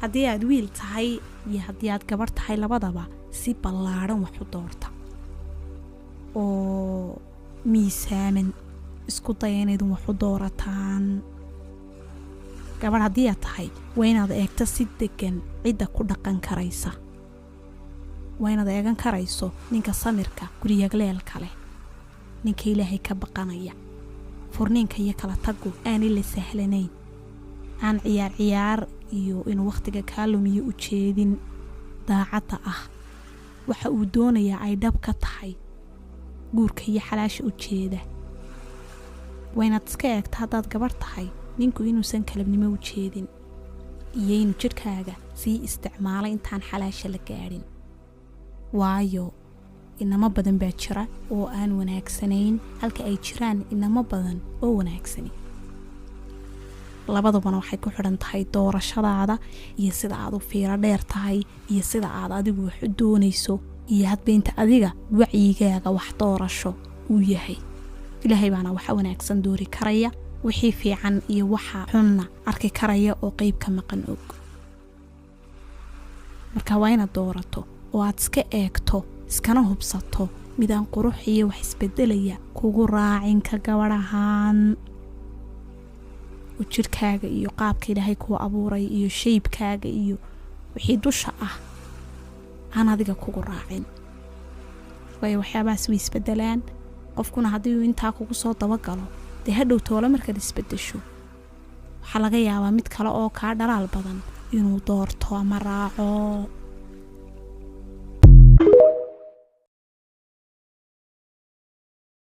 haddii aad wiil tahay iyo haddii aad gabar tahay labadaba si ballaaran wax u doorta oo miisaaman isku daya inayd wax u doorataan. gabar haddii aad tahay waa inaad eegto si degan cidda ku dhaqan karaysa, waa inaad eegan karayso ninka samirka guriyagleelka leh, ninka ilaahay ka baqanaya, furniinka iyo kala tagu aan ila sahlanayn, aan ciyaar iyo inuu waqtiga kaa lumiyo u jeedin, daacadda ah waxa uu doonayaa ay dhab ka tahay, guurka iyo xalaasha u jeeda. waa inaad iska eegto haddaad gabar tahay ninku inuusan kalabnimo u jeedin iyo inuu jidhkaaga sii isticmaalay intaan xalaasha la gaadhin, waayo inamo badan baa jira oo aan wanaagsanayn halka ay jiraan inamo badan oo wanaagsani. labadubana waxay ku xidhan tahay doorashadaada iyo sida aad u fiiro dheer tahay iyo sida aad adigu wax u doonayso iyo hadba inta adiga wacyigaaga wax doorasho uu yahay. ilaahay baana waxa wanaagsan doori karaya, wixii fiican iyo waxa xunna arki karaya oo qayb ka maqan og. marka waa inaad doorato oo aad iska eegto iskana hubsato midaan qurux iyo wax isbedelaya kugu raacin ka gabadhahaan. jidhkaaga iyo qaabka ilaahay kuu abuuray iyo shaybkaaga iyo wixii dusha ah aan adiga kugu raacin, waayo waxyaabahaas way isbedelaan. qofkuna haddii uu intaa kugu soo dabagalo dee hadhow toole markaad isbedesho waxaa laga yaabaa mid kale oo kaa dhalaal badan inuu doorto ama raaco.